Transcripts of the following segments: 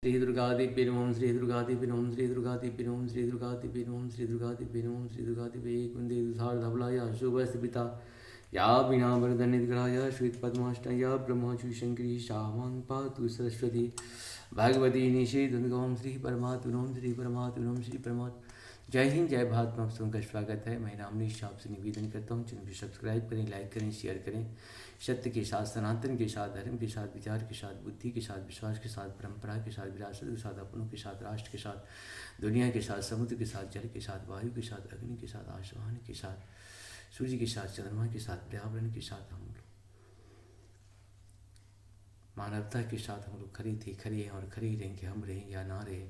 श्री दुर्गादेवी नमः श्री दुर्गादेवी नमः श्री दुर्गादेवी नमः श्री दुर्गादेवी नमः श्री दुर्गादेवी नमः श्री दुर्गादेवी कुंदे दुसारधवलाय शुभस्मिता या बिना वरदनिग्रहाय श्वेतपद्माष्टया ब्रह्मचुशंकरी शामां पातु सरस्वती भगवती निषेधुद्गम श्री परमात्मनों श्री परमात्मनों श्री परमात्म। जय हिंद जय भारत में आप सबका स्वागत है। मैं रामनीश आपसे निवेदन करता हूँ चैनल को सब्सक्राइब करें, लाइक करें, शेयर करें। सत्य के साथ, सनातन के साथ, धर्म के साथ, विचार के साथ, बुद्धि के साथ, विश्वास के साथ, परंपरा के साथ, विरासत के साथ, अपनों के साथ, राष्ट्र के साथ, दुनिया के साथ, समुद्र के साथ, जल के साथ, वायु के साथ, अग्नि के साथ, आसमान के साथ, सूर्य के साथ, चंद्रमा के साथ, पर्यावरण के साथ हम लोग मानवता के साथ हम लोग खड़े थे, खड़े हैं और खड़े रहेंगे। हम रहें या ना रहे,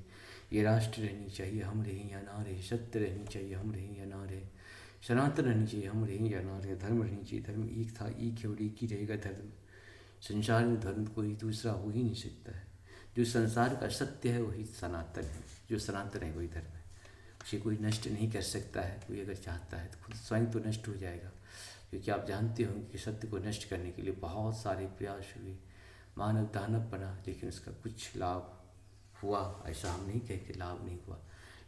ये राष्ट्र रहनी चाहिए, हम रहें या ना रहे। सत्य रहनी चाहिए, हम रहें या ना रहे। सनातन रहनी चाहिए, हम रहें या ना रहे। धर्म रहनी चाहिए, धर्म एक था, एक है और एक ही रहेगा धर्म। संसार में धर्म कोई दूसरा हो ही नहीं सकता है। जो संसार का सत्य है वही सनातन है, जो सनातन है वही धर्म है। उसे कोई नष्ट नहीं कर सकता है। कोई अगर चाहता है तो खुद स्वयं तो नष्ट हो जाएगा, क्योंकि आप जानते होंगे कि सत्य को नष्ट करने के लिए बहुत सारे प्रयास हुए, मानव दानव बना, लेकिन उसका कुछ लाभ हुआ ऐसा हम नहीं कहें कि लाभ नहीं हुआ,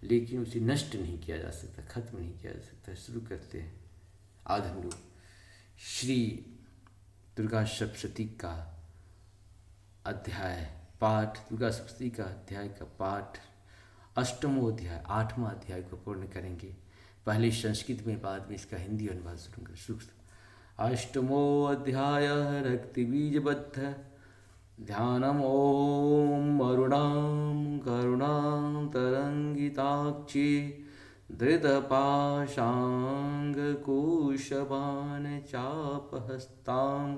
लेकिन उसे नष्ट नहीं किया जा सकता, खत्म नहीं किया जा सकता। शुरू करते हैं। आज हम लोग श्री दुर्गा सप्तशती का अध्याय पाठ, दुर्गा सप्तशती का अध्याय का पाठ अष्टमों अध्याय 8वां अध्याय को पूर्ण करेंगे। पहले संस्कृत में, बाद में इसका हिंदी अनुवाद शुरू। अष्टमो अध्याय रक्तिबीजबद्ध ध्यानम ओम अरुणां करुणां तरंगिताक्षी धृतपाशांगकुशवान् चापहस्ताम्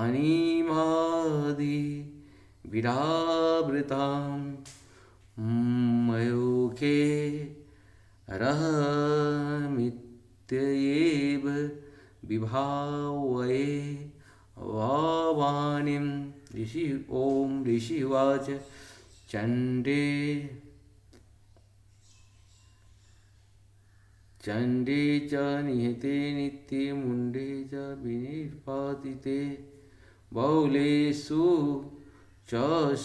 अनीमादि विरावृतां मयूखे रहमित्येव विभावये वावाणीं ऋषि ओम ऋषिवाच चंडे च निहते नित्ये मुंडे च विनिर्पातिते बहुलेषु च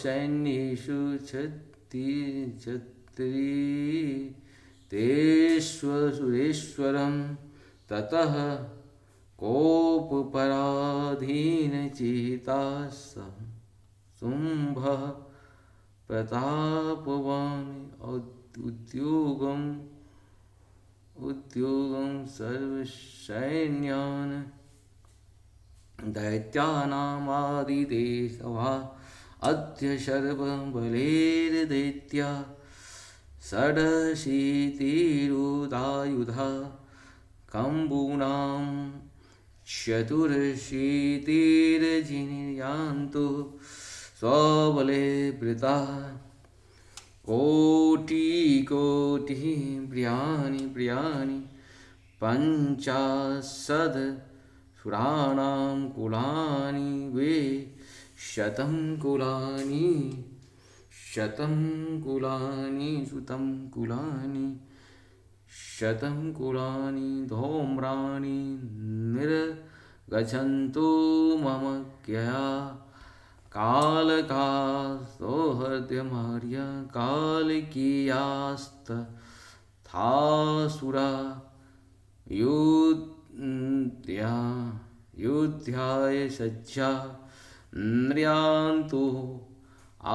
सैन्येषु छत्रि तेष्वसुरेश्वरं ततः कोपपराधीनचेताः शुम्भः प्रतापवान् उद्योगं सर्वसैन्यान् दैत्यानामादिदेशवा अद्य सर्वबलैर्दैत्या षडशीतिरुदायुधा कम्बूनां चतुरशीतिर्जिनीयान्तु स्वबले वृता कोटिकोटिः प्रियाणि पञ्चाशद् सुराणां कुलानि वे शतं कुलानि धूम्राणि निर्गच्छन्तु मम क्यया कालका सौहृदमार्य कालकीयास्तथासुरा युध्याय सज्जा नृयान्तु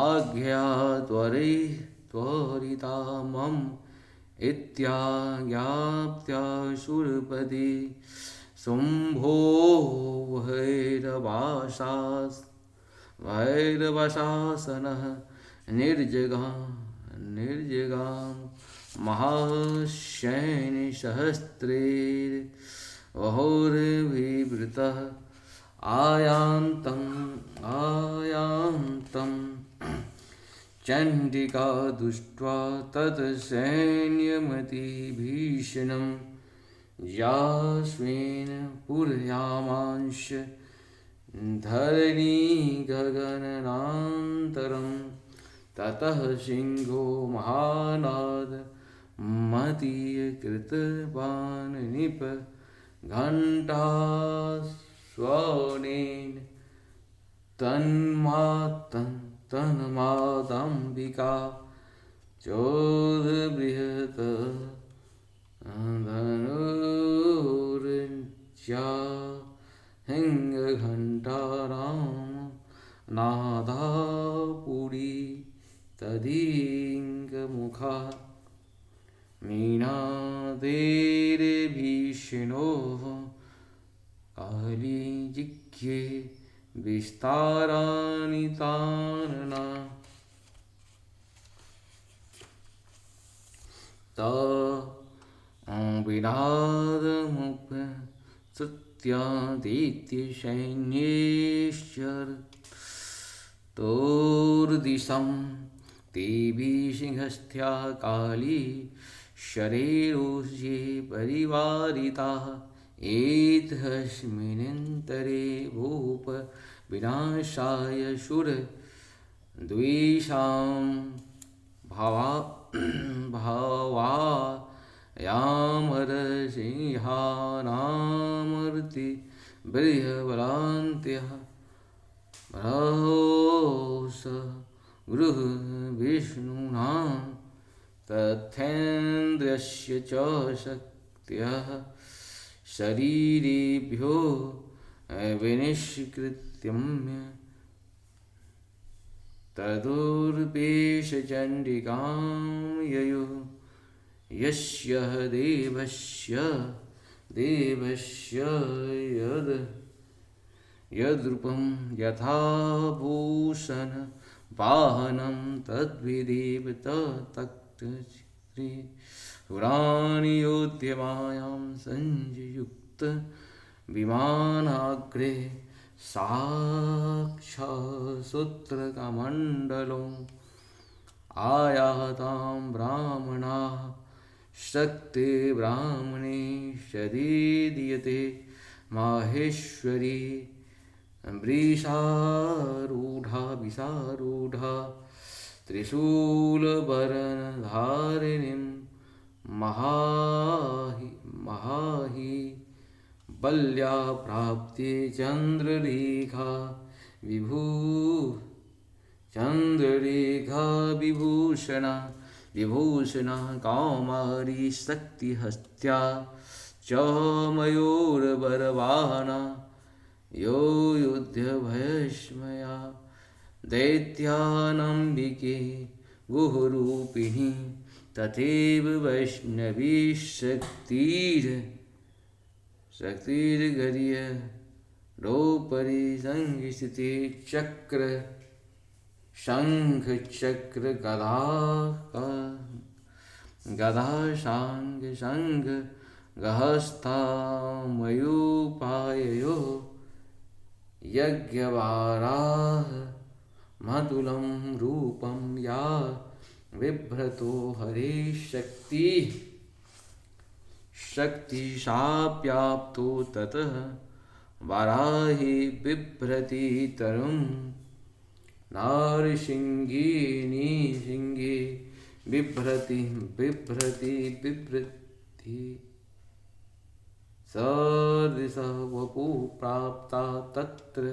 आज्ञा त्वरिता मम इत्याज्ञाप्त्याशुरपदे शुम्भो भैरवशासनः निर्जगां महाशयनसहस्रैर्वहोर्विवृतः आयान्तं चण्डिका दृष्ट्वा तत्सैन्यमतिभीषणं यास्मिन् पूरयामांश धरणी गगननान्तरं ततः सिंहो महानाद मतीयकृतवान् निप घण्टा स्वनेन तन्मादम्बिका चोदबृहत् धनुर्जा हिंगघण्टारां नादापुरी तदीङ्गमुखा मीनादेर्भीषणोः कालीजिह्वे विस्ताराणि तानना विनादमुपसृत्यादित्य सैन्यैश्चरतोर्दिशं देवी सिंहस्थ्या काली शरीरोज्ये परिवारिताः एतस्मिन्नन्तरे भूप विनाशाय शूर द्वेषां भावायामरसिंहानामर्ति बृहबलान्त्यः रहोस गृह विष्णुनां तथेन्द्रस्य च शक्त्यः शरीरेभ्यो विनिष्कृत्यम्य तदुर्पेशचण्डिकां ययुः यस्य देवस्य यद्रूपं यथा भूषण वाहनं तद्विदेव तत्तक्तश्री पुराणी योध्यमायां संयुक्त विमानाग्रे साक्षात्सूत्रकमण्डलम् आयातां ब्राह्मणाः शक्ति ब्राह्मणे शदीयते माहेश्वरी विषारूढ़ा त्रिशूलवरनधारिणीं महाहि बल्या प्राप्ते चन्द्ररेखा विभूषणा कौमारी शक्तिहस्त्या च मयूरबरवाहना यो युध्यभयस्मया दैत्यानम्बिके गुहरूपिणी तथैव वैष्णवी शक्तिर्गर्य रोपरि संस्थिते चक्र शंख चक्र गदा संग गहस्ता मयूपाययो यज्ञवाराह मधुलं रूपं या बिभ्रतो हरे शक्तिशाप्याप्तो ततः वाराहि बिभ्रति तरुं नारसिंहिनी सिंहे बिभ्रति सदृशः वपु प्राप्ता तत्र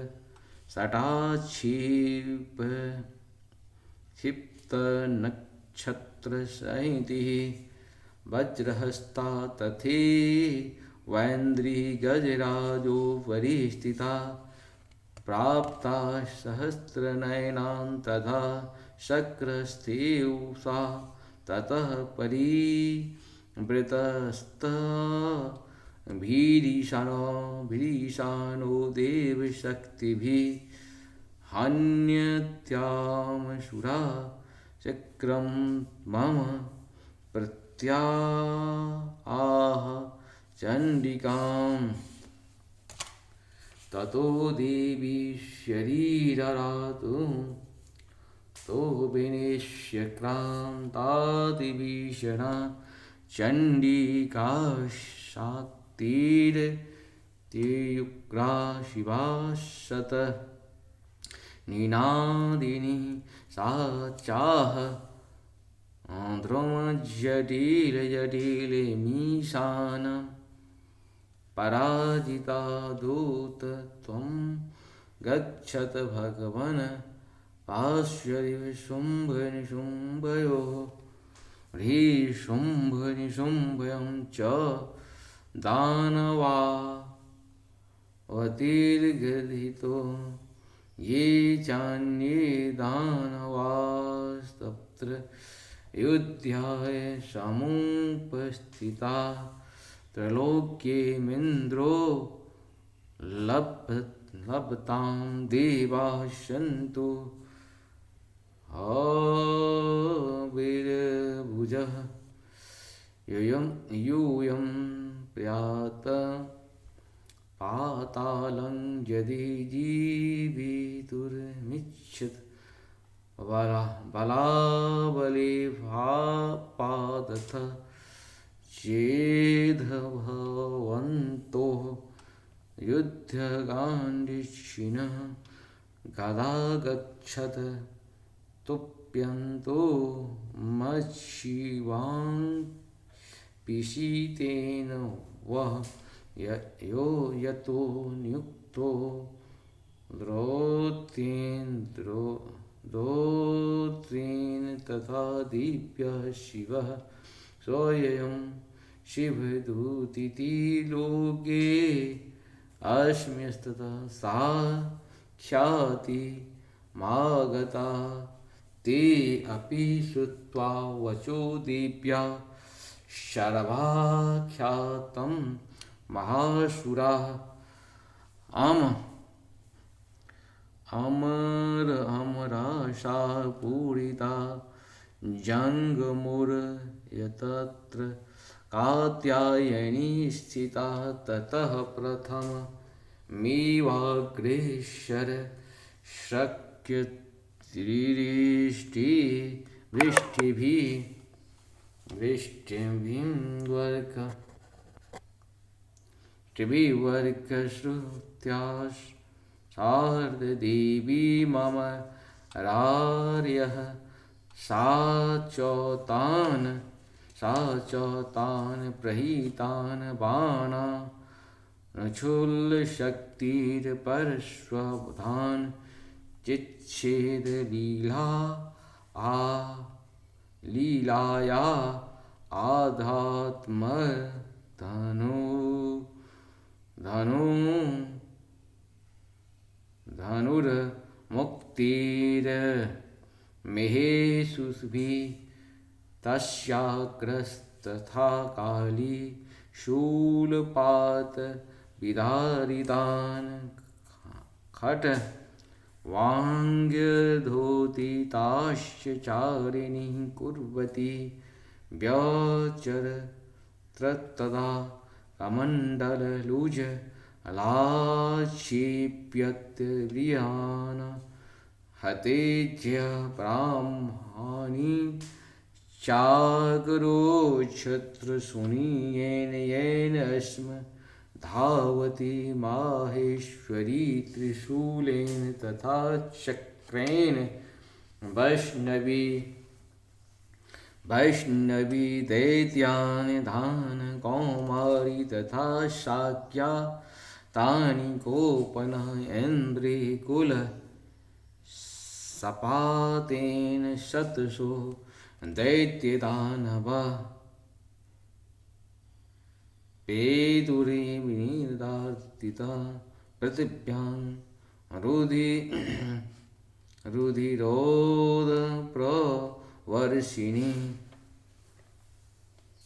क्षिप्तनक्षत्रसंहितिः वज्रहस्ता तथे वैन्द्री गजराजोपरि स्थिता प्राप्ता सहस्रनयनां तथा शक्रस्थेयुषा ततः परिवृतस्ता भीरीशानो देवशक्तिभिः हन्यत्यामशुरा चक्रं मम प्रत्याह चण्डिकाम् ततो देवी शरीररातु तो विनेश्य क्रान्तादिभीषणा चण्डिका शाक्तिर्त्युग्रा शिवा शतः निनादिनी सा चाह ध्रुमजटिलमीशानं पराजिता दूत त्वं गच्छत भगवन् पार्श्वरिव शुम्भ निशुम्भयोः ह्रीशुम्भ निशुम्भयं च दानवावतीर्गदितो ये चान्ये दानवास्तत्र युध्याय समुपस्थिता त्रैलोक्येमिन्द्रो लभतां देवाः सन्तु हविर्भुजः यूयं प्रयात पातालं यदि जीवितुर्मिच्छत् बलाबलिभापादथ चेद्भवन्तो युद्धगाण्डिशिनः गदा गच्छत तुप्यन्तो मच्छिवां पिशीतेन वः यो यतो नियुक्तो द्रोत्रेण तथा दीप्यः शिवः स्वयं शिवदूतिति लोके अस्म्यस्ततः साक्षाति मागता ते अपि श्रुत्वा वचो दीप्या शर्वाख्यातं महाशूराः अमराशा पूरिता जङ्गमुर्यतत्र कात्यायनी स्थिता ततः प्रथममेवाग्रेसर वृष्टिभिर्वर्कश्रुत्याः शारदेवी मम रार्यः सा च तान् प्रहीतान् बाणान् क्षुल्लशक्तिर्परश्वधान् चिच्छेद लीलाया धनुर्मुक्तिर्मेहेशुभिः तस्याग्रस्तथा काली शूलपात विदारितान् खट्वाङ्ग्यधोतिताश्च चारिणीः कुर्वती व्यचरत्तदा कमण्डललुज लाक्षेप्यत्रियान् हतेज्य ब्राह्मणी चाग्रोच्छत्रशून्येन येन स्म धावती माहेश्वरी त्रिशूलेन तथा चक्रेण वैष्णवी दैत्यानि दान कौमारी तथा शाक्या तानि गोपना इन्द्रिकुल सपातेन शतशो दैत्यदानवा पेदुरे विनिर्दार्तिता पृथिव्यां रुधिरोद प्रवर्षिणी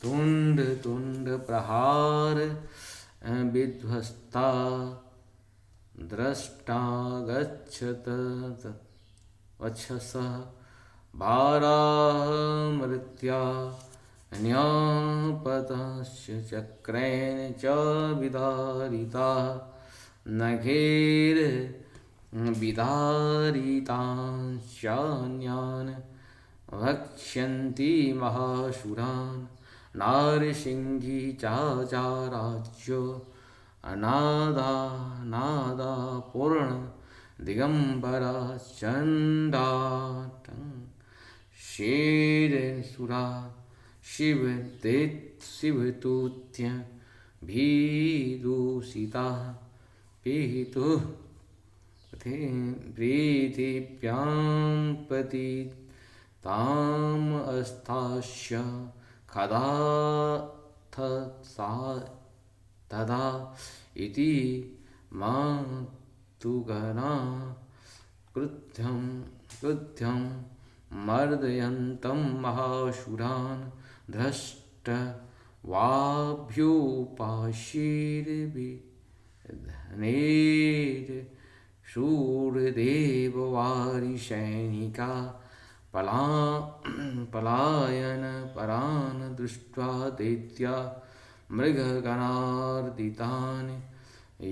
तुंड प्रहार विध्वस्ता दृष्टा गच्छत वक्षसः भारामृत्या न्यापतश्च चक्रेण च विदारिता नखैर् विदारितांश्चान्यान् भक्ष्यन्ति महाशूरान् नारसिंही चाचाराज्यो नादा पूर्ण दिगंबरा चंडाटं शेरसुरा शिवतुत्य भीदूषिता पीतु प्रीतिभ्यां पतिताम् अस्तास्य खदाथ तदा इति मातुगना कृत्यं मर्दयन्तं महाशूरान् धृष्ट्वाभ्युपाशीर्विनेर्शूरदेववारिसैनिका पलायनपरान् दृष्ट्वा दैत्या मृगगणार्दितान्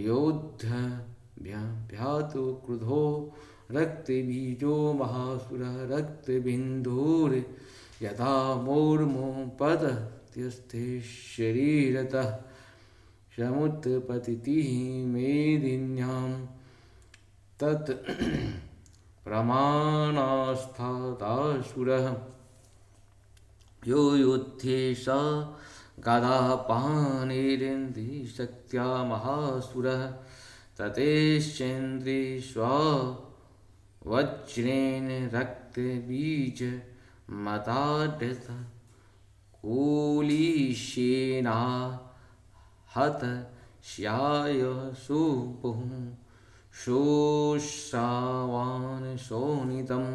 योद्धव्यातु क्रुधो रक्तबीजो महासुरः रक्तबिन्दुर्यथा मूर्मोपतत्यस्ते शरीरतः समुत्पतितिः मेदिन्यां तत् प्रमाणास्थादासुरः यो युद्धे स गदापाणिरिन्द्रिशक्त्या महासुरः ततेश्चेन्द्रिष्वज्रेण रक्तबीजमताडत कूलिशेना हत श्यायसुपुः शोश्रावान् शोणितं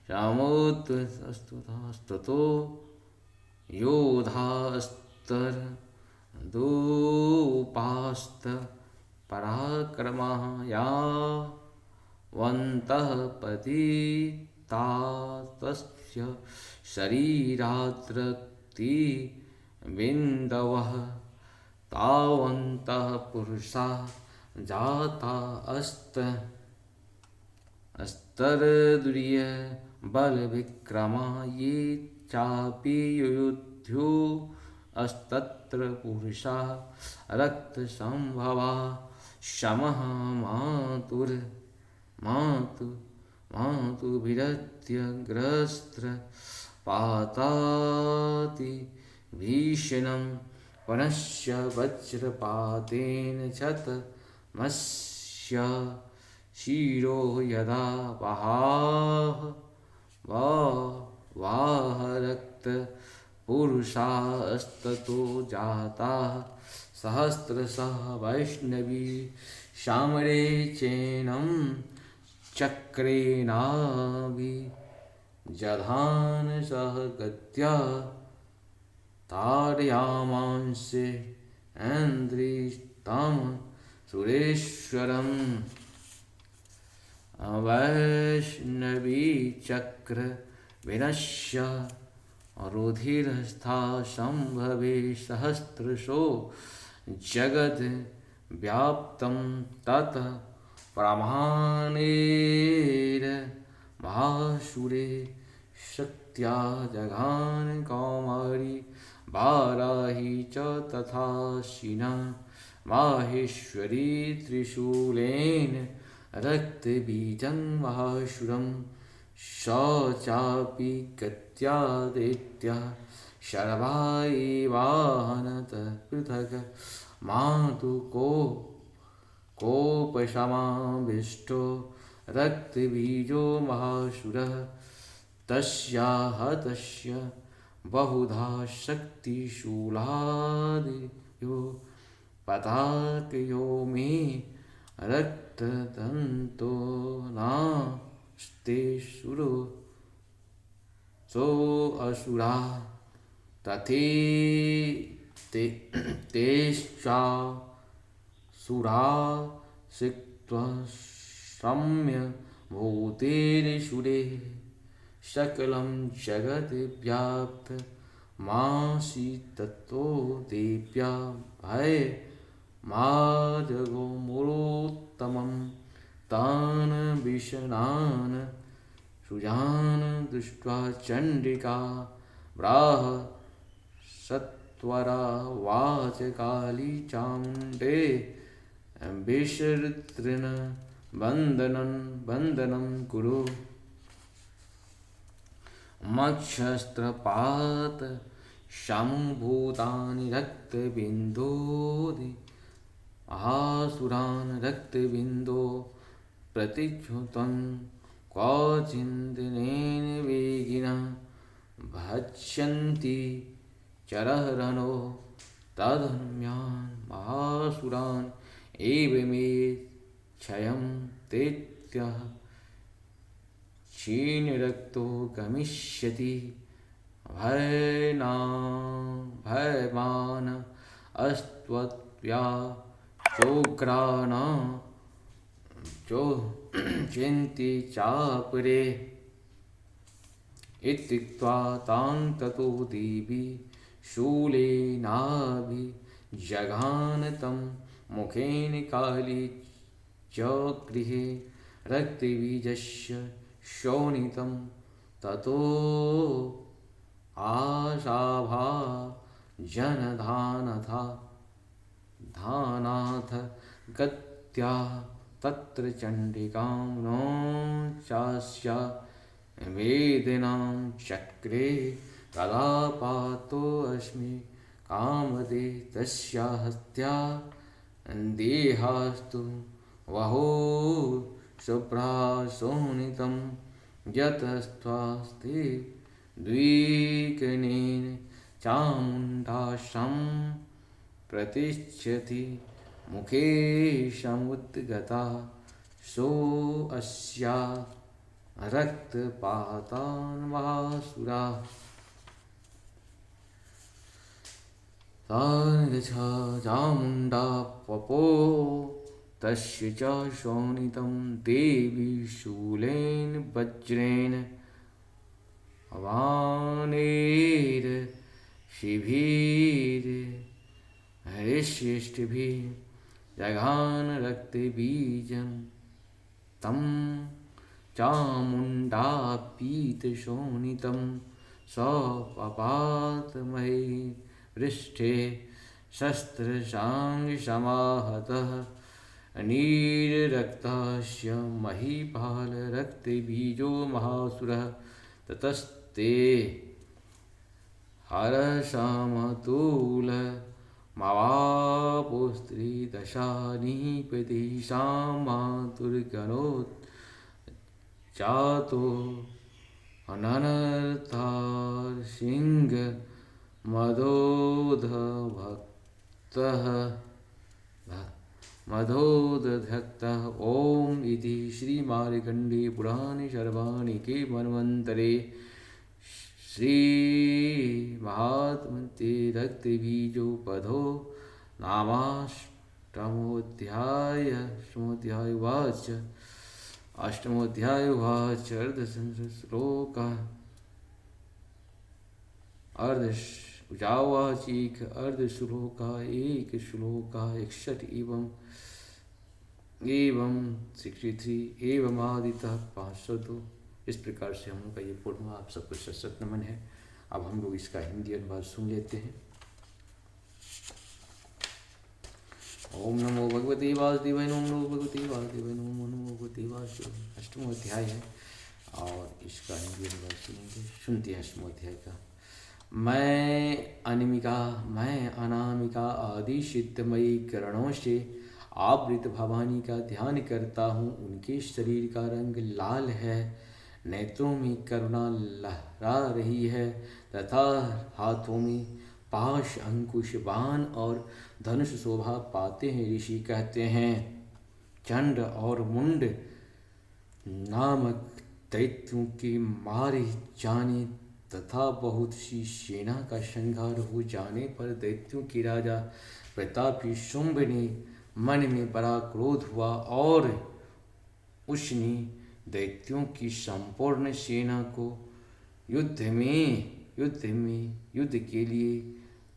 समुत्स्तुतो योधास्तर्दूपास्त पराक्रमः यावन्तः पतितास्तस्य शरीराद्रक्तिबिन्दवः तावन्तः पुरुषा जाता अस्तर्दुर्य बलविक्रमा ये चापि युयुध्यो अस्तत्र पुरुषा रक्तसंभवा शमः मातुभिरत्यग्रस्त्र पाताति भीषणं पुनश्च वज्रपातेन क्षतमस्य शिरो यदा वाहरक्त पुरुषास्ततो जाताः सहस्रशः वैष्णवी शामरे चैनं चक्रेणाभिजधान सह गत्या ताडयामांसे ऐन्द्रिस्तं सुरेश्वरम् वैष्णवी चक्र विनश्य रुधिरस्था संभवे सहस्रशो जगद व्याप्तं तत प्रमाणेर महाशूरे शक्त्या जघान कौमारी वाराही च तथा शिना माहेश्वरी त्रिशूलेन रक्तबीजं महाशूरं स चापि गत्या दैत्या शर्वा एवाहनतः पृथक् कोपशमाविष्टो रक्तबीजो महाशूरः तस्य बहुधा शक्तिशूलादयो पताकयो मे रक्तदन्तो नास्ते सुरो सोऽसुरा तेश्चासुरा सिक्त्वा सम्य भूतेर्षुरे सकलं जगत् व्याप्तमासीत्ततो देव्या भय माजगो मुरोत्तमं तान् विषणान् सुजान् दृष्ट्वा चण्डिका प्राह सत्वरा वाच काली चामुण्डे विशर्तृन् वन्दनं कुरु मक्षस्त्रपात शम्भूतानि रक्तबिन्दोदि आसुरान् रक्तबिन्दो प्रतिच्युतं क्वचिन्तिनेन वेगिनः भक्ष्यन्ति चरहरणो तदनुम्यान् महासुरान् एवमेच्छयं दैत्यः क्षीणरक्तो गमिष्यति भयमान अस्त्वत्या चोग्राण चो चिन्ति चापरे इत्युक्त्वा तां ततो देवी शूलेनाभिजघान तं मुखेन काली च गृहे रक्तबीजस्य शोणितं ततो आशाभा धानाथ गत्या तत्र चण्डिकां नो चास्या वेदनां चक्रे कदा पातोऽस्मि कामदे तस्या हत्या देहास्तु वहो शुभ्राशोणितं यतस्त्वास्ते द्विकनेन चामुण्डाशं प्रतिष्ठति मुखे समुद्गता सोऽस्या रक्तपातान् वासुरा तान् गच्छा चामुण्डा पपो तस्य च शोणितं देवी शूलेन वज्रेण वानेर शिभिर हरिशिष्टभिः जघान रक्तबीजं तं चामुण्डा पीतशोणितं स्वपातमहे पृष्ठे शस्त्रशाङ्गसमाहतः नीररक्तस्य महीपालरक्तबीजो महासुरः ततस्ते हरसामतुलमवापुस्त्रिदशानीपतिशां मातुर्गणोच्चातो अननर्तार्सिंह मधोदधक्तः ओम इति श्रीमार्कण्डे पुराणे सर्वाणिके मन्वन्तरे श्रीमहात्मन्ते रक्तबीजोपधो नामाष्टमोऽध्यायवाच अष्टमोऽध्यायवाच अर्धसंश्लोकः उजावाचीक अर्धश्लोका एक श्लोका 61 एवं 63 एवं आदितः 502। इस प्रकार से हम लोग का ये पूर्ण आप सबको सशक्त नमन है। अब हम लोग इसका हिंदी अनुवाद सुन लेते हैं। ओम नमो भगवते वासुदेवाय ओम नमो भगवते वासुदेवाय ओम नमो भगवते वासुदेवाय। अष्टमो अध्याय है और इसका हिंदी अनुवाद सुनेंगे। सुनते हैं अष्टमो अध्याय का। मैं अनामिका आदि सिद्धमयी किरणों से आवृत भवानी का ध्यान करता हूँ। उनके शरीर का रंग लाल है, नेत्रों में करुणा लहरा रही है तथा हाथों में पाश अंकुश बाण और धनुष शोभा पाते हैं। ऋषि कहते हैं चंड और मुंड नामक दैत्यों के मारे जाने तथा बहुत सी सेना का संहार हो जाने पर दैत्यों के राजा प्रतापी शुंभ ने मन में बड़ा क्रोध हुआ और उसने दैत्यों की संपूर्ण सेना को युद्ध के लिए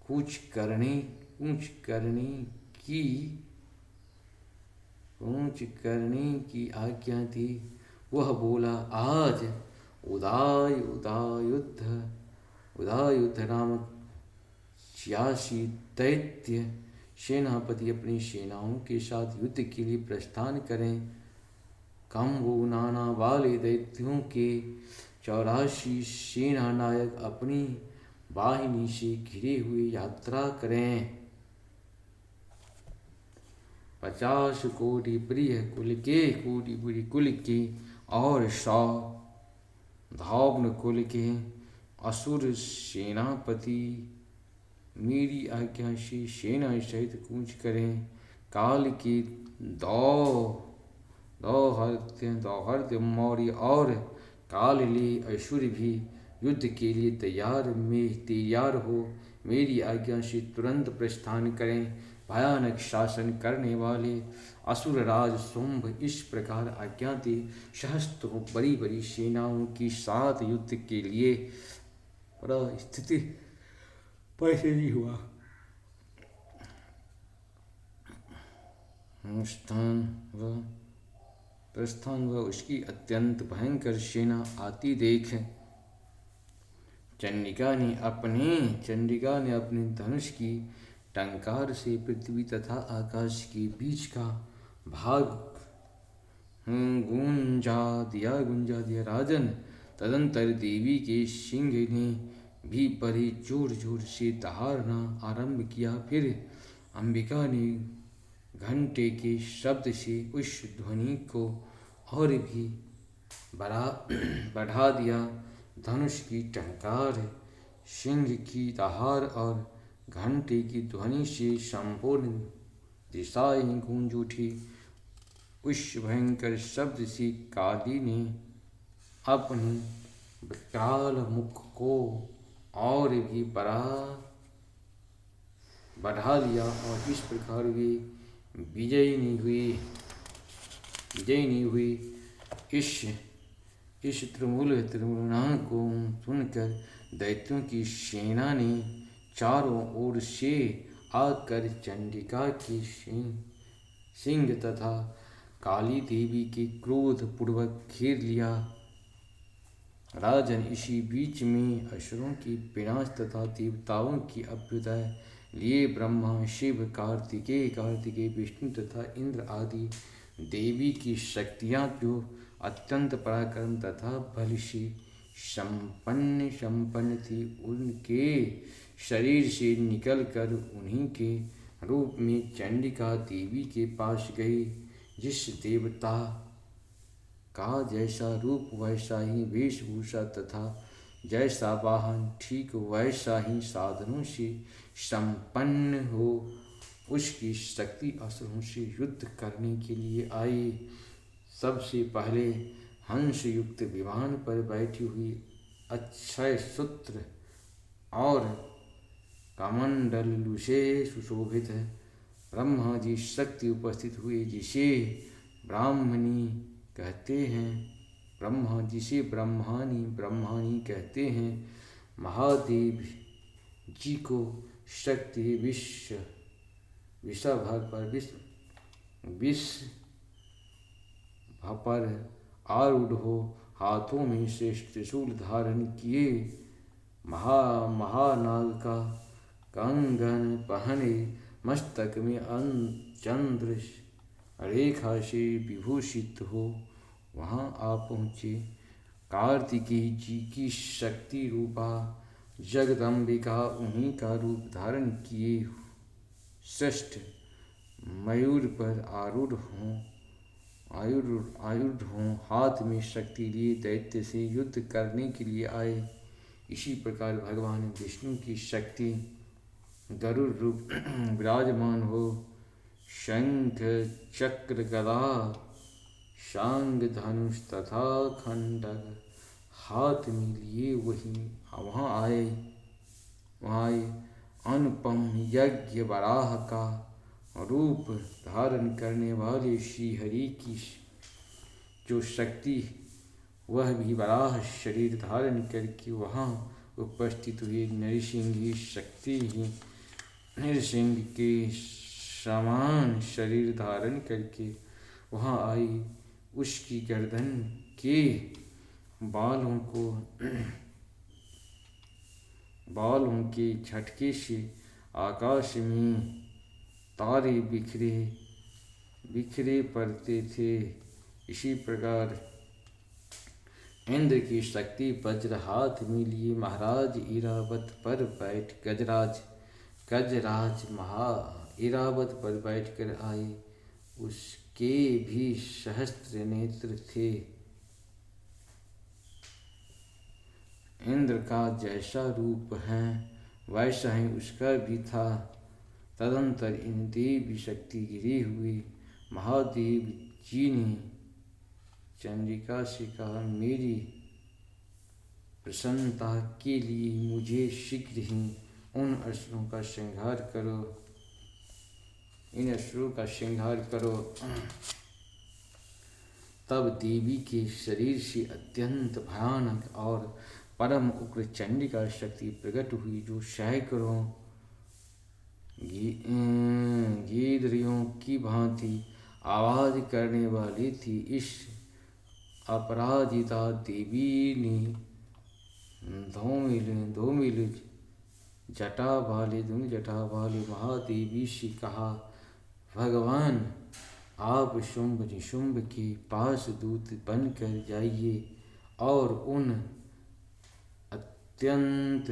कूच करने की आज्ञा दी। वह बोला आज उदायुद्ध नामक 86 दैत्य सेनापति अपनी सेनाओं के साथ युद्ध के लिए प्रस्थान करें। कम्बु नाना वाले दैत्यों के 84 सेना नायक अपनी वाहिनी से घिरे हुए यात्रा करें। 50 कोटि प्रिय कुल के, कोटि बुरी कुल के, और 100 धावन कुल के असुर सेनापति मेरी आज्ञा से सेना सहित कूच करें। काल की दौहर्द मौर्य और काल ले असुर भी युद्ध के लिए तैयार हो। मेरी आज्ञा से तुरंत प्रस्थान करें। भयानक शासन करने वाले असुर राज शुंभ इस प्रकार आज्ञा दे सहस्त्रों बड़ी बड़ी सेनाओं की साथ युद्ध के लिए परिस्थिति पैसे हुआ। प्रस्थान व उसकी अत्यंत भयंकर सेना आती देख चंडिका ने अपने धनुष की टंकार से पृथ्वी तथा आकाश के बीच का भाग गुंजा दिया राजन। तदंतर देवी के सिंह ने भी बड़े जोर जोर से दहाड़ना आरंभ किया। फिर अंबिका ने घंटे के शब्द से उस ध्वनि को और भी बढ़ा दिया। धनुष की टंकार, सिंह की दहाड़ और घंटे की ध्वनि से संपूर्ण दिशाएं गूंज उठी। उस भयंकर शब्द से काली ने अपने विकराल मुख को और भी बढ़ा लिया और इस प्रकार वे विजयी नहीं हुई। इस त्रिमूलना को सुनकर दैत्यों की सेना ने चारों ओर से आकर चंडिका की सिंह तथा काली देवी के क्रोध पूर्वक घेर लिया। राजन, इसी बीच में असुरों की विनाश तथा देवताओं की अभ्युदय लिए ब्रह्मा, शिव, कार्तिकेय, विष्णु तथा इंद्र आदि देवी की शक्तियाँ जो अत्यंत पराक्रम तथा बल से संपन्न थी, उनके शरीर से निकलकर उन्हीं के रूप में चंडिका देवी के पास गई। जिस देवता का जैसा रूप वैसा ही वेशभूषा तथा जैसा वाहन ठीक वैसा ही साधनों से संपन्न हो, उसकी शक्ति असुरों से युद्ध करने के लिए आई। सबसे पहले हंस युक्त विमान पर बैठी हुई अक्षय सूत्र और कमंडलु से सुशोभित ब्रह्मा जी शक्ति उपस्थित हुए, जिसे ब्राह्मणी कहते हैं। महादेव जी को शक्ति विश्व पर आरूढ़ हो, हाथों में श्रेष्ठ त्रिशूल धारण किए, महानाग का कंगन पहने, मस्तक में चंद्र रेखा से विभूषित हो वहाँ आ पहुँचे। कार्तिकेय जी की शक्ति रूपा जगदम्बिका उन्हीं का रूप धारण किए श्रेष्ठ मयूर पर आरूढ़ हों, हाथ में शक्ति लिए दैत्य से युद्ध करने के लिए आए। इसी प्रकार भगवान विष्णु की शक्ति गरुड़ रूप विराजमान हो, शंख चक्र गदा शांग धनुष तथा खंडक हाथ में लिए वहाँ आए। अनुपम यज्ञ वराह का रूप धारण करने वाले श्री हरि की जो शक्ति, वह भी वराह शरीर धारण करके वहाँ उपस्थित हुए। नरसिंह शक्ति ही नरसिंह के समान शरीर धारण करके वहाँ आई। उसकी गर्दन के बालों के झटके से आकाश में तारे बिखरे पड़ते थे। इसी प्रकार इंद्र की शक्ति वज्र हाथ में लिए महाराज इरावत पर गजराज इरावत पर बैठकर आए। उसके भी सहस्त्र नेत्र थे। इंद्र का जैसा रूप है वैसा ही उसका भी था। तदंतर इन देवी शक्ति गिरी हुई महादेव जी ने चंद्रिका से कहा, मेरी प्रसन्नता के लिए मुझे शीघ्र ही उन असुरों का संहार करो, इन असुरों का संहार करो। तब देवी के शरीर से अत्यंत भयानक और परम उग्र चंडिका शक्ति प्रकट हुई, जो सैकड़ों गीदड़ियों की भांति आवाज करने वाली थी। इस अपराजिता देवी ने धूमिल जटा वाले महादेवी से कहा, भगवान आप शुंभ निशुंभ के पास दूत बनकर जाइए और उन अत्यंत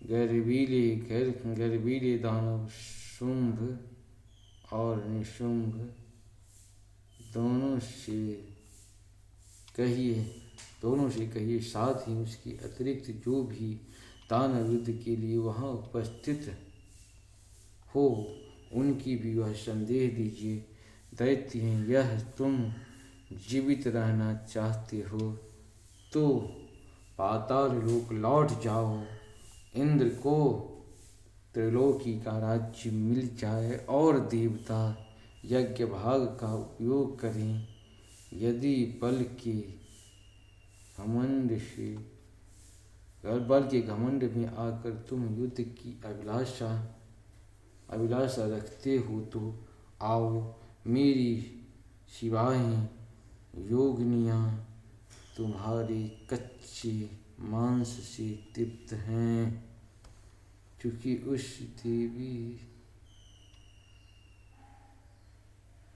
गर्वीले दानव शुंभ और निशुंभ दोनों से कहिए, साथ ही उसके अतिरिक्त जो भी दानव युद्ध के लिए वहाँ उपस्थित हो उनकी भी वह संदेश दीजिए। दैत्य हैं, यह तुम जीवित रहना चाहते हो तो पाताल लोक लौट जाओ, इंद्र को त्रिलोकी का राज्य मिल जाए और देवता यज्ञ भाग का उपयोग करें। यदि बल के घमंड में आकर तुम युद्ध की अभिलाषा रखते हो तो आओ, मेरी सिवाएं योगिनियाँ तुम्हारे कच्चे मांस से तृप्त हैं। क्योंकि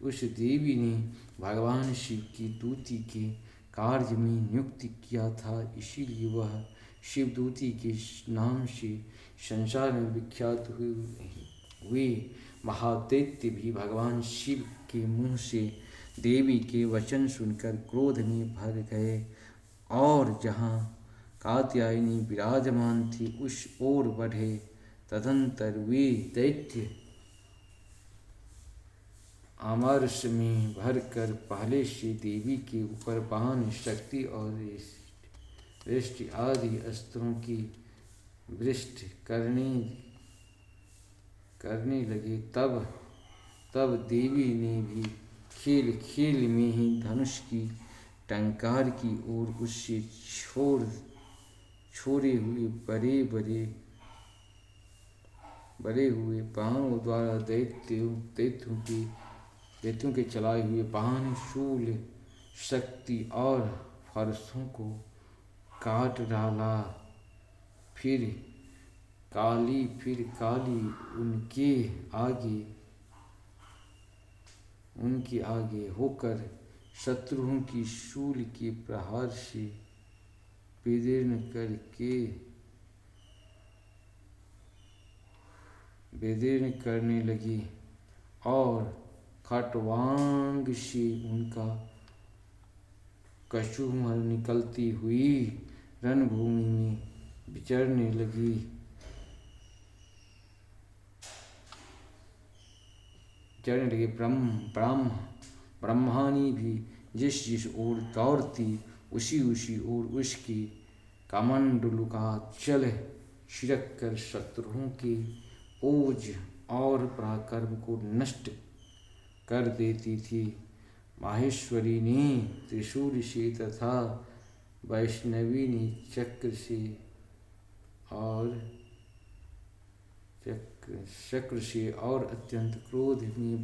उस देवी ने भगवान शिव की दूती के कार्य में नियुक्त किया था, इसीलिए वह शिवदूती के नाम से संसार में विख्यात हुए महादैत्य भी भगवान शिव के मुँह से देवी के वचन सुनकर क्रोध में भर गए और जहाँ कात्यायनी विराजमान थी उस ओर बढ़े। तदंतर वे दैत्य आमरस में भरकर पहले से देवी के ऊपर बाण, शक्ति और वृष्टि आदि अस्त्रों की वृष्टि करने लगे। तब देवी ने भी खेल में ही धनुष की टंकार की ओर उससे छोड़े हुए बड़े हुए बाणों द्वारा दैत्यों के चलाए हुए बाण, शूल, शक्ति और फरसों को काट डाला। फिर काली उनके आगे होकर शत्रुओं की शूल के प्रहार से विदीर्ण करने लगी और खटवांग से उनका कछुमल निकलती हुई रणभूमि में विचरने लगी। ब्रह्मानी भी जिस ओर दौड़ती उसी ओर उसकी कमंडलू का जल छिड़क कर शत्रुओं के ओज और पराक्रम को नष्ट कर देती थी। माहेश्वरी ने त्रिशूल से तथा वैष्णवी ने चक्र से और अत्यंत क्रोध में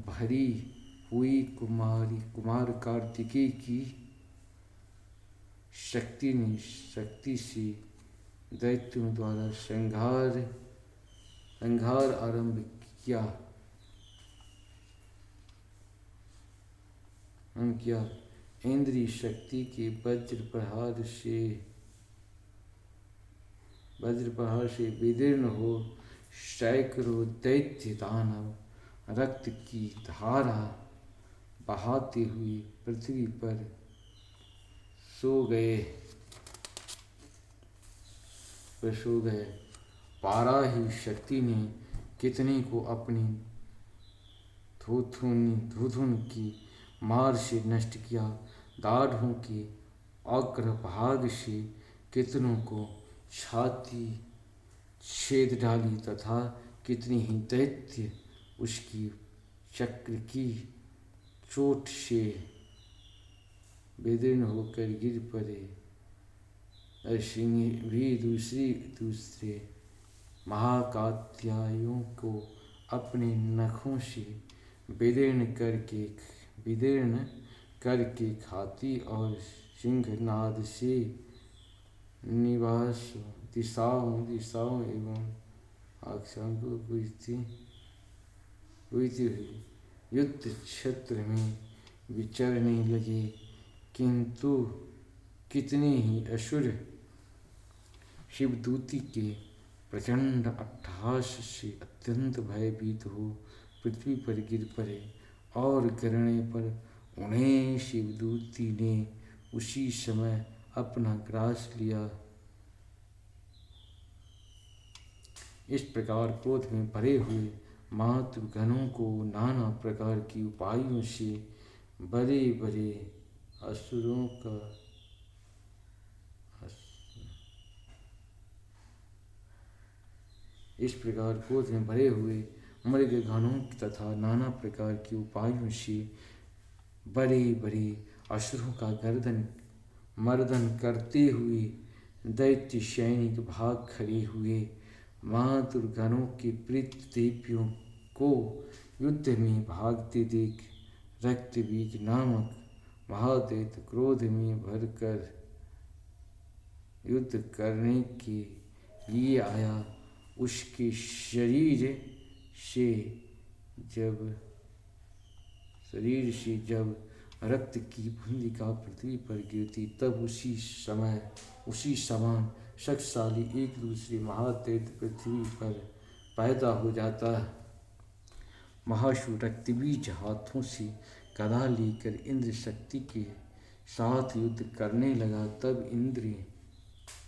भरी हुई कुमार कार्तिकेय की शक्ति से दैत्यों द्वारा संहार आरंभ किया। इंद्रिय शक्ति के वज्र प्रहार से विदीर्ण हो सैकड़ों दैत्य दानव रक्त की धारा बहाते हुए पृथ्वी पर सो गए। पाराही शक्ति ने कितने को अपनी धुधुन की मार से नष्ट किया। दाढ़ों के अग्रभाग से कितनों को छाती छेद डाली तथा कितने ही दैत्य उसकी चक्र की चोट से विदीर्ण होकर गिर पड़े। नरसिंह भी दूसरे महाकात्यायों को अपने नखों से विदीर्ण करके खाती और सिंहनाद से निवास दिशाओं एवं आकाशों को गूंजती हुई युद्ध क्षेत्र में विचरने लगे। किंतु कितने ही असुर शिवदूती के प्रचंड अट्टहास से अत्यंत भयभीत हो पृथ्वी पर गिर पड़े और गिरने पर उन्हें शिवदूती ने उसी समय अपना ग्रास लिया। इस प्रकार क्रोध में भरे हुए मातृगणों को नाना प्रकार की उपायों से बड़े बड़े असुरों का इस प्रकार क्रोध में भरे हुए मृगगणों तथा नाना प्रकार के उपायों से बड़े बड़े असुरों का मर्दन करते हुए दैत्य सैनिक भाग खड़े हुए। मातृगणों के प्रीत देवियों को युद्ध में भागते देख रक्तबीज नामक महादैत्य क्रोध में भरकर युद्ध करने के लिए आया। उसके शरीर से जब रक्त की बूंदिका पृथ्वी पर गिरती तब उसी समान शक्तिशाली एक दूसरे महादैत्य पृथ्वी पर पैदा हो जाता। महाशु रक्तबीज हाथों से गदा लेकर इंद्र शक्ति के साथ युद्ध करने लगा। तब इंद्र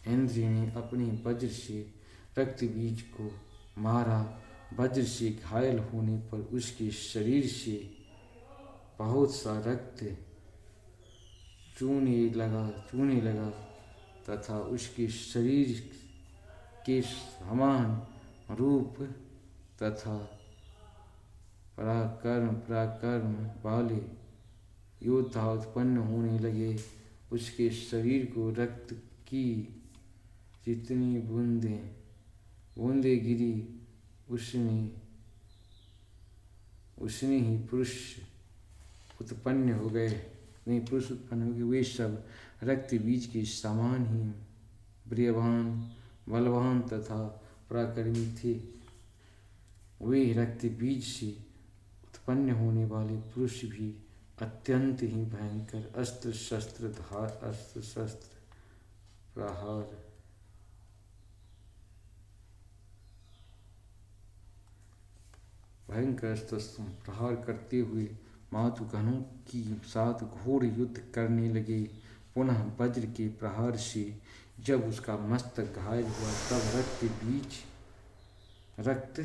ने अपने वज्र से रक्तबीज को मारा। वज्र से घायल होने पर उसके शरीर से बहुत सा रक्त चूने लगा तथा उसके शरीर के समान रूप तथा पराक्रम वाले योद्धा उत्पन्न होने लगे। उसके शरीर को रक्त की जितनी बूंदे गिरी उसने ही पुरुष उत्पन्न हो गए। वे सब रक्त बीज के समान ही प्रियवान बलवान तथा पराक्रमी थे। वे रक्त बीज से उत्पन्न होने वाले पुरुष भी अत्यंत ही भयंकर अस्त्र शस्त्र प्रहार करते हुए मातृगणों के साथ घोर युद्ध करने लगे। पुनः वज्र के प्रहार से जब उसका मस्तक घायल हुआ तब रक्त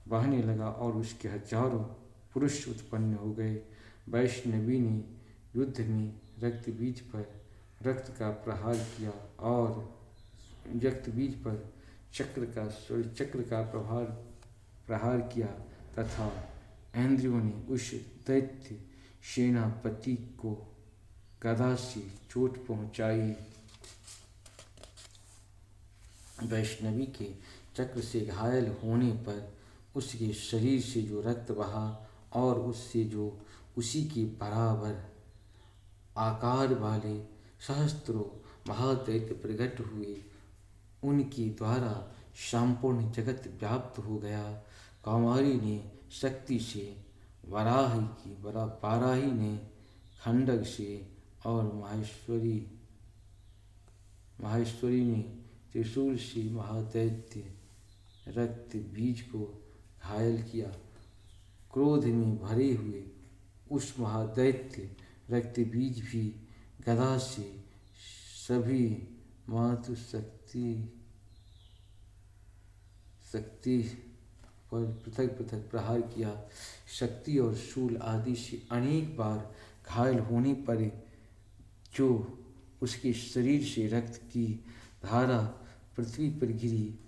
बहने लगा और उसके हजारों पुरुष उत्पन्न हो गए। वैष्णवी ने युद्ध में रक्तबीज पर रक्त का प्रहार किया और रक्तबीज पर चक्र का प्रहार किया तथा इंद्रियों ने उस दैत्य सेनापति को गदा से चोट पहुंचाई। वैष्णवी के चक्र से घायल होने पर उसके शरीर से जो रक्त बहा और उससे जो उसी के बराबर आकार वाले सहस्त्रों महादैत्य प्रकट हुए, उनके द्वारा संपूर्ण जगत व्याप्त हो गया। कौमारी ने शक्ति से वाराही ने खंडक से और माहेश्वरी ने त्रिशूल से महादैत्य रक्त बीज को घायल किया। क्रोध में भरे हुए उस महादैत्य रक्त बीज भी गदा से सभी मातु शक्ति पर पृथक पृथक प्रहार किया। शक्ति और शूल आदि से अनेक बार घायल होने पर जो उसके शरीर से रक्त की धारा पृथ्वी पर गिरी,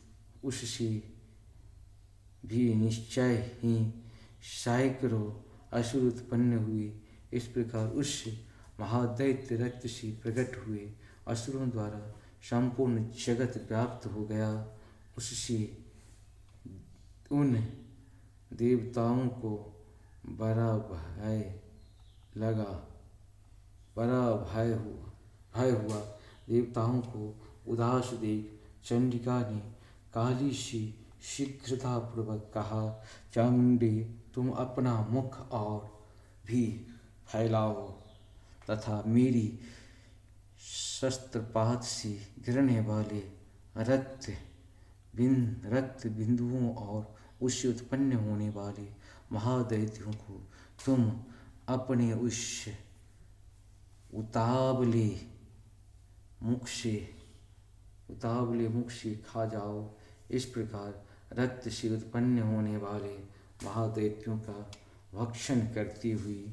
उससे भी निश्चय ही सैकड़ों असुर उत्पन्न हुए। इस प्रकार उस महादैत्य रक्त से प्रकट हुए असुरों द्वारा संपूर्ण जगत व्याप्त हो गया। उससे उन देवताओं को बड़ा भय हुआ। देवताओं को उदास देख चंडिका ने काली से शीघ्रतापूर्वक कहा, चामुंडे, तुम अपना मुख और भी फैलाओ तथा मेरी शस्त्रपात से गिरने वाले रक्त बिंदुओं और उससे उत्पन्न होने वाले महादैत्यों को तुम अपने उस उतावले मुख से खा जाओ। इस प्रकार रक्त से उत्पन्न होने वाले महादैत्यों का भक्षण करती हुई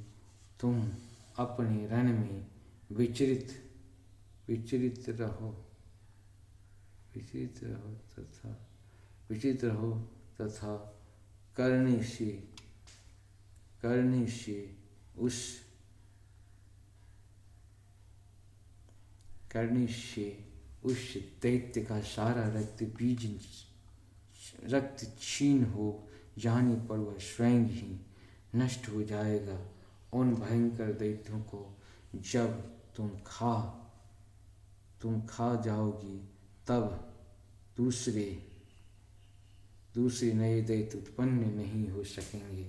तुम अपने रण में विचरित रहो तथा करने से उस दैत्य का सारा रक्त क्षीण हो जाने पर वह स्वयं ही नष्ट हो जाएगा। उन भयंकर दैत्यों को जब तुम खा जाओगी तब दूसरे नए दैत्य उत्पन्न नहीं हो सकेंगे।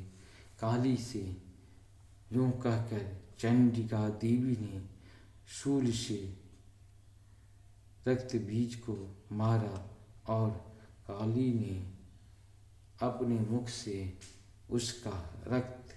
काली से यूं कहकर चंडिका देवी ने शूल से रक्त बीज को मारा और काली ने अपने मुख से उसका रक्त